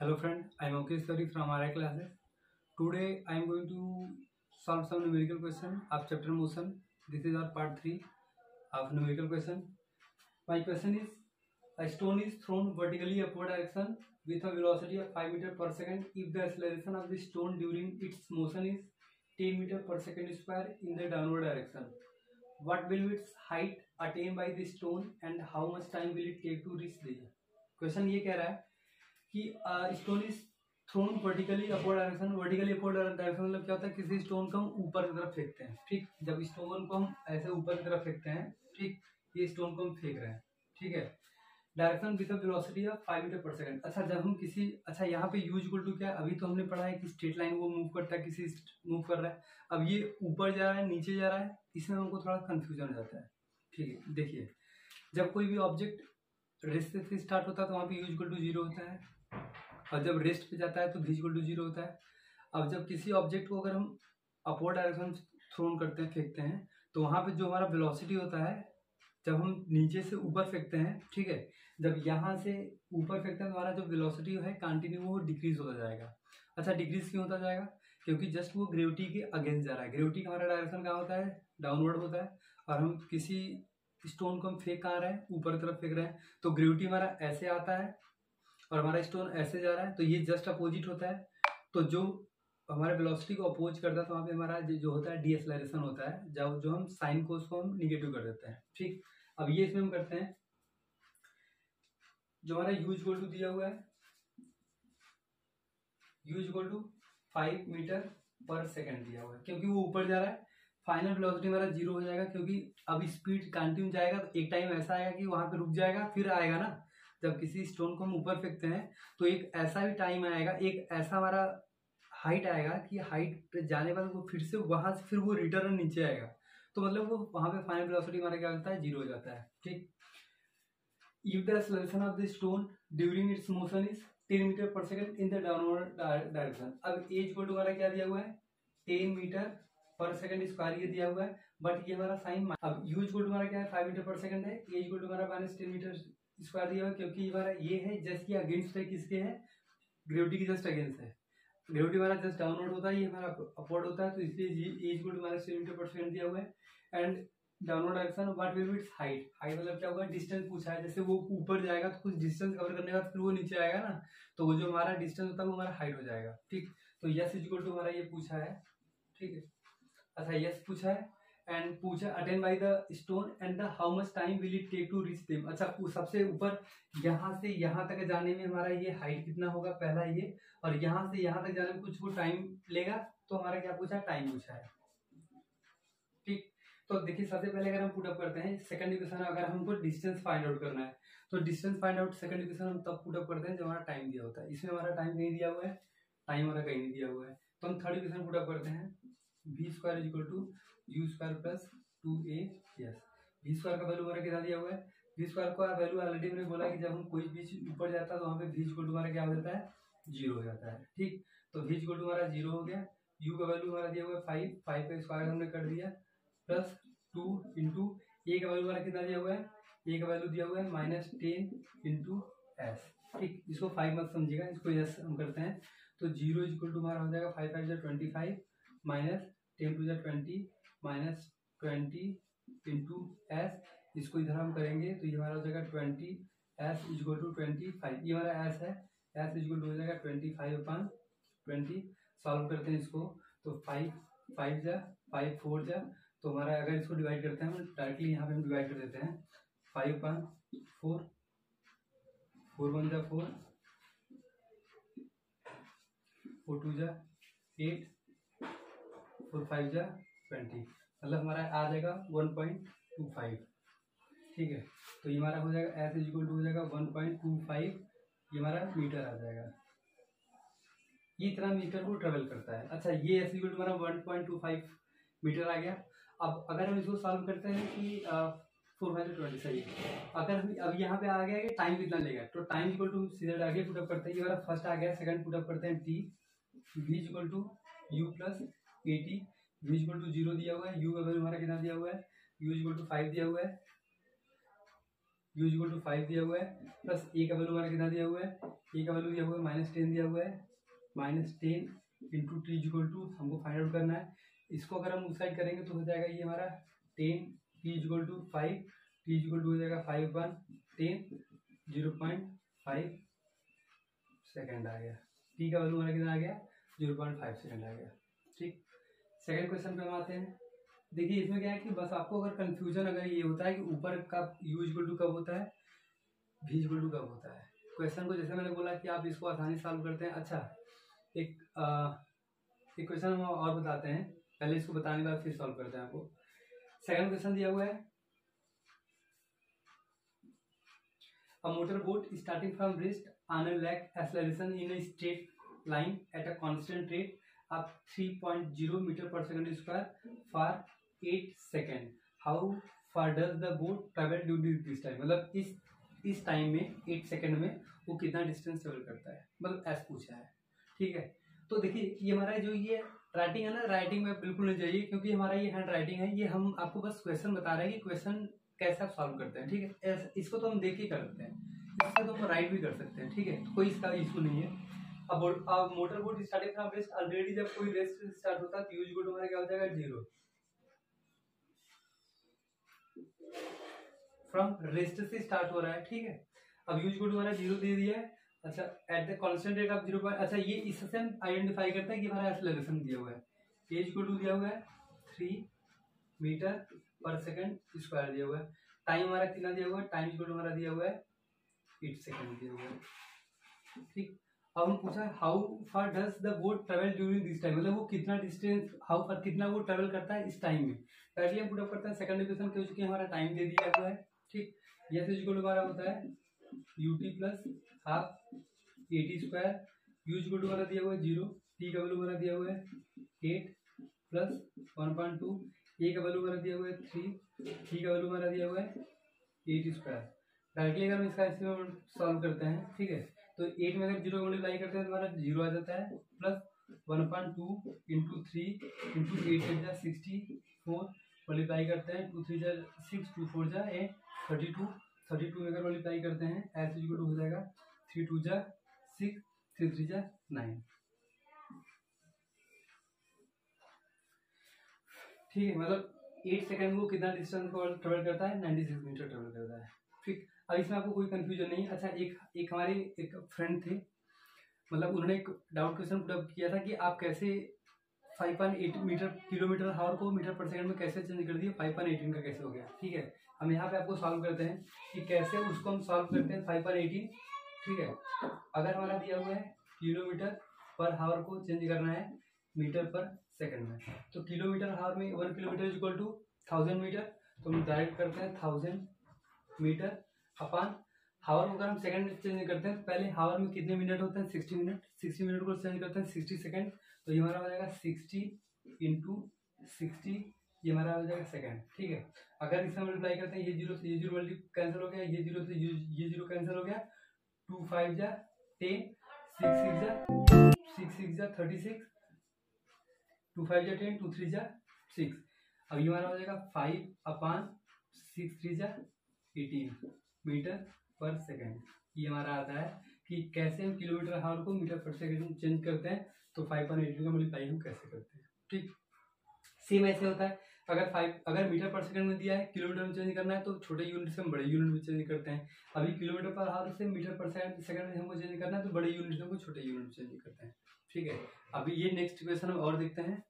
Hello friend, I am Mukesh Sari from RI classes. Today I am going to solve some numerical question of chapter motion. This is our part 3 of numerical question. My question is, a stone is thrown vertically upward direction with a velocity of 5 meter per second if the acceleration of the stone during its motion is 10 meter per second square in the downward direction. What will its height attained by the stone and how much time will it take to reach the? Question ये कह रहा है कि stone is thrown vertically upward direction. Vertically upward direction मतलब क्या होता है, किसी स्टोन को हम ऊपर की तरफ फेंकते हैं। ठीक, जब स्टोन को हम ऐसे ऊपर की तरफ फेंकते हैं, ठीक, ये स्टोन को हम फेंक रहे हैं, ठीक है, direction with velocity of 5 metre पर सेकंड। अच्छा, जब हम किसी यहाँ पे यू इक्वल टू क्या है, अभी तो हमने पढ़ा है कि स्ट्रेट लाइन वो मूव करता है, किसी मूव कर रहा है। अब ये ऊपर जा रहा है, नीचे जा रहा है, इसमें हमको थोड़ा कंफ्यूजन हो जाता है। ठीक है, देखिए, जब कोई भी ऑब्जेक्ट रेस्ट से स्टार्ट होता है तो वहाँ पे यू इक्वल टू 0 होता है, और जब रेस्ट पे जाता है तो v इक्वल टू 0 होता है। अब जब किसी ऑब्जेक्ट को अगर हम अपवर्ड डायरेक्शन थ्रोन करते हैं, फेंकते हैं, तो वहाँ पे जो हमारा वेलोसिटी होता है, जब हम नीचे से ऊपर फेंकते हैं, ठीक है, जब यहाँ से ऊपर फेंकते हैं तो हमारा जो वेलोसिटी है कंटिन्यू वो डिक्रीज होता जाएगा। अच्छा, डिक्रीज क्यों होता जाएगा? क्योंकि जस्ट वो ग्रेविटी के अगेंस्ट जा रहा है। ग्रेविटी का हमारा डायरेक्शन कहाँ होता है? डाउनवर्ड होता है। और हम किसी स्टोन को हम फेंक कहाँ रहे हैं? ऊपर तरफ फेंक रहे हैं, तो ग्रेविटी हमारा ऐसे आता है और हमारा स्टोन ऐसे जा रहा है, तो ये जस्ट अपोजिट होता है। तो जो हमारे वेलोसिटी को अपोज करता है तो वहाँ पे हमारा जो होता है डीएक्सेलरेशन होता है, जो हम साइन को उसको हम निगेटिव कर देते हैं। ठीक, अब ये इसमें हम करते हैं, जो हमारा u इक्वल टू दिया हुआ है, u इक्वल टू 5 मीटर पर सेकंड दिया हुआ है, क्योंकि वो ऊपर जा रहा है। फाइनल वेलोसिटी हमारा 0 हो जाएगा, क्योंकि अब स्पीड कंटिन्यू जाएगा तो एक टाइम ऐसा आएगा कि वहां पे रुक जाएगा, फिर आएगा ना। जब किसी स्टोन को हम ऊपर फेंकते हैं तो एक ऐसा भी टाइम आएगा, एक ऐसा हमारा हाइट आएगा कि हाइट पे जाने बाद वो फिर से वहां से फिर वो रिटर्न नीचे आएगा, तो मतलब वो वहां पे फाइनल वेलोसिटी हमारा क्या होता है? 0 हो जाता है। ठीक, if the acceleration of the stone during its motion is 10 metre पर second in the downward direction। अब a इक्वल टू हमारा क्या दिया हुआ है? 10 मीटर पर सेकंड स्क्वायर ये दिया हुआ है, बट ये हमारा साइन। अब u इक्वल टू हमारा क्या है? 5 मीटर पर सेकंड है। a इक्वल टू हमारा -10 मीटर स्क्वायर दिया हुआ है, क्योंकि हमारा ये है जस्ट की अगेंस्ट है, किसके है? ग्रेविटी की जस्ट अगेंस्ट है। ग्रेविटी हमारा जस्ट डाउनवर्ड होता है, ये हमारा अपवर्ड होता है, तो इसलिए a इक्वल टू -10 मीटर पर सेकंड दिया हुआ है। And downward direction, what will be it's height. Height मतलब क्या होगा? डिस्टेंस पूछा है। जैसे वो ऊपर जाएगा तो कुछ डिस्टेंस कवर करने के बाद फिर वो नीचे आएगा ना, तो वो जो हमारा डिस्टेंस होता है वो हमारा हाइट हो जाएगा। ठीक, तो यस इक्वल टू हमारा ये पूछा है। ठीक है, अच्छा, यस पूछा है एंड पूछा attained by the stone and the how much time will it take to reach them. अच्छा, सबसे ऊपर यहाँ से यहाँ तक जाने में हमारा ये हाइट कितना होगा, पहला ये, और यहाँ से यहाँ तक जाने में कुछ वो टाइम लेगा, तो हमारा क्या पूछा है? टाइम पूछा है। ठीक, तो देखिए, सबसे पहले अगर हम पुटअप करते हैं सेकंड इक्वेशन, अगर हमको डिस्टेंस फाइंड आउट करना है तो distance find out second equation हम तब पुटअप करते हैं जब हमारा टाइम दिया होता है। इसमें हमारा टाइम कहीं दिया हुआ है, टाइम हमारा कहीं नहीं दिया हुआ है, तो हम थर्ड इक्वेशन पुटअप करते हैं, v square is equal to u square plus 2a। Yes, v square का वैल्यू हमारा कितना दिया हुआ है? v स्क्वायर का वैल्यू ऑलरेडी मैंने बोला कि जब हम कोई भी ऊपर जाता है तो वहाँ पे v इक्वल टू हमारा क्या हो जाता है? 0 हो जाता है। ठीक, तो v इक्वल टू हमारा 0 हो गया। u का वैल्यू हमारा दिया हुआ है 5, 5 का स्क्वायर हमने कर दिया, प्लस 2 इंटू ए का वैल्यू हमारा कितना दिया हुआ है? ए का वैल्यू दिया हुआ है -10 इंटू एस। ठीक, इसको 5 मत समझिएगा, इसको एस हम करते हैं, तो 0 इक्वल टू हमारा हो जाएगा 5 5 25 minus 10 two 20 minus 20 into s. इसको इधर हम करेंगे तो ये हमारा हो जाएगा 20 एस इक्वल टू 25। ये हमारा एस है, एस इक्वल टू हो जाएगा 25/20। सॉल्व करते हैं इसको, तो 5 5 जा 5 4 जा, तो हमारा अगर इसको डिवाइड करते हैं, हम डायरेक्टली यहाँ पे हम डिवाइड कर देते हैं, 5/4, 4 1 जा 4, 4 2 जा 8, 4 5 जा 20, मतलब हमारा आ जाएगा 1.25। ठीक है, तो ये हमारा हो जाएगा एस इक्वल टू हो जाएगा 1.25, ये हमारा मीटर आ जाएगा। ये इतना मीटर को ट्रेवल करता है। अच्छा, ये एस इक्वल टू हमारा 1.25 मीटर आ गया। अब अगर हम इसको सॉल्व करते हैं कि 4/20 सही, अगर हम अब यहाँ पे आ गया कि टाइम कितना लेगा, तो टाइम इक्वल टू सीधा आगे पुटअप करते हैं। ये हमारा फर्स्ट आ गया, सेकंड पुटअप करते हैं t, v equal to u plus 80, v equal to 0 दिया हुआ है, u का वैल्यू हमारा कितना दिया हुआ है? u इक्वल टू 5 दिया हुआ है, u इक्वल टू 5 दिया हुआ है, प्लस ए का वैल्यू हमारा कितना दिया हुआ है, ए का वैल्यू दिया हुआ है -10 दिया हुआ है, -10 इंटू टी इक्वल टू हमको फाइंड आउट करना है। इसको अगर हम उस साइड करेंगे तो हो जाएगा ये हमारा 10 t equal to 5, t equal to हो जाएगा 5/10 0.5 सेकेंड आ गया। टी का वैल्यू हमारा कितना आ गया, 0.5 सेकेंड आ गया। ठीक, सेकंड क्वेश्चन पे हम आते हैं। देखिए इसमें क्या है कि बस आपको अगर कंफ्यूजन अगर ये होता है कि ऊपर का u इक्वल टू कब होता है, v इक्वल टू कब होता है, क्वेश्चन को जैसे मैंने बोला कि आप इसको आसानी से सॉल्व करते हैं। अच्छा एक क्वेश्चन हम और बताते हैं, पहले इसको बताने के बाद फिर सॉल्व करते हैं। आपको सेकंड क्वेश्चन दिया हुआ है, a motor boat starting from rest on a lake acceleration in a straight line at a constant rate of 3.0 metre पर second square for 8 second, how far does the boat travel during this time. मतलब इस time में 8 second में वो कितना distance travel करता है, मतलब ऐसा पूछा है। ठीक है, तो देखिए ये हमारा जो ये राइटिंग है ना, राइटिंग में बिल्कुल नहीं चाहिए क्योंकि हमारा ये हैंड राइटिंग है। ये हम आपको बस क्वेश्चन बता रहे हैं कि क्वेश्चन कैसे आप सॉल्व करते हैं। ठीक है, इसको तो हम देख के कर सकते हैं, इससे तो हम राइट भी कर सकते हैं। ठीक है, तो कोई इसका इशू नहीं है। अब motor boat starting from rest, already जब कोई रेस्ट स्टार्ट होता है तो u इक्वल टू हमारा क्या हो जाएगा 0 फ्रॉम रेस्ट से स्टार्ट हो रहा है। ठीक है, अब u इक्वल टू हमारा 0 दे दिया है। अच्छा at the constant rate of 0. अच्छा ये इससे हम आइडेंटिफाई करते हैं कि हमारा एक्सेलरेशन दिया हुआ है, a इक्वल टू दिया हुआ है 3 मीटर पर सेकंड स्क्वायर दिया हुआ है। टाइम हमारा कितना दिया हुआ है, टाइम इक्वल टू हमारा दिया हुआ है 8 सेकंड दिया हुआ है। ठीक, अब हम पूछा how far does the boat travel during this time, मतलब वो कितना डिस्टेंस, हाउ फार कितना वो ट्रेवल करता है इस टाइम में। पहले हम पुट अप करते हैं, सेकंड इक्वेशन के चूंकि हमारा टाइम दे दिया हुआ है। ठीक, यह इक्वल टू हमारा होता है ut plus half 80 square, u equal to हमारा दिया हुआ है 0, t का वैल्यू हमारा दिया हुआ है 8 प्लस 1.2, a का वैल्यू हमारा दिया हुआ है 3, t का वैल्यू हमारा दिया हुआ है 8 स्क्वायर। डायरेक्टली अगर हम इसका इसमें सॉल्व करते हैं, ठीक है, तो 8 में अगर 0 मल्टीप्लाई करते हैं तो हमारा 0 आ जाता है, प्लस 1.2 इंटू 3 इंटू 8 64 मल्टीप्लाई करते हैं, 2 3 जा 6 2 4 जा 32 में अगर मल्टीप्लाई करते हैं एस इक्वल टू हो जाएगा 3 2 जा 6 3 3 जा 9। ठीक है, मतलब 8 सेकंड में कितना डिस्टेंस को ट्रेवल करता है, 96 मीटर ट्रेवल करता है। ठीक, अब इसमें आपको कोई कंफ्यूजन नहीं। अच्छा एक हमारे एक फ्रेंड थे, मतलब उन्होंने एक डाउट क्वेश्चन पुट किया था कि आप कैसे 5.8 मीटर किलोमीटर हावर को मीटर पर सेकंड में कैसे चेंज कर दिए, 5.18 का कैसे हो गया। ठीक है, हम यहाँ पे आपको सॉल्व करते हैं कि कैसे उसको हम सॉल्व करते हैं 5.18। ठीक है, अगर हमारा दिया हुआ है किलोमीटर पर हावर को चेंज करना है मीटर पर सेकंड में, तो किलोमीटर हावर में 1 किलोमीटर इक्वल टू 1000 मीटर, तो हम डायरेक्ट करते हैं 1000 मीटर अपॉन हावर को अगर हम सेकंड में चेंज करते हैं, पहले हावर में कितने मिनट होते हैं 60 मिनट, 60 मिनट को चेंज करते हैं 60 सेकंड, तो ये हमारा हो जाएगा 60 इंटू 60, ये हमारा हो जाएगा सेकंड। ठीक है, अगर इसमें मल्टीप्लाई करते हैं ये 0 से ये 0 मल्टी कैंसिल हो गया, ये 0 से ये 0 कैंसिल हो गया, 2 5 जा 10 6 6 जा 36, 2 5 जा 10 2 3 जा 6। अब ये हमारा हो जाएगा 5/6 3 जा 18 मीटर पर सेकंड। ये हमारा आता है कि कैसे हम किलोमीटर हावर को मीटर पर सेकंड में चेंज करते हैं, तो 5.18 का मल्टीप्लाई हम कैसे करते हैं। ठीक, सेम ऐसे होता है, अगर मीटर पर सेकंड में दिया है, किलोमीटर में चेंज करना है तो छोटे यूनिट से हम बड़े यूनिट में चेंज करते हैं। अभी किलोमीटर पर हावर से मीटर पर सेकंड में हमको चेंज करना है तो बड़े यूनिट से हमको छोटे यूनिट में चेंज करते हैं। ठीक है, अभी ये नेक्स्ट क्वेश्चन हम और देखते हैं।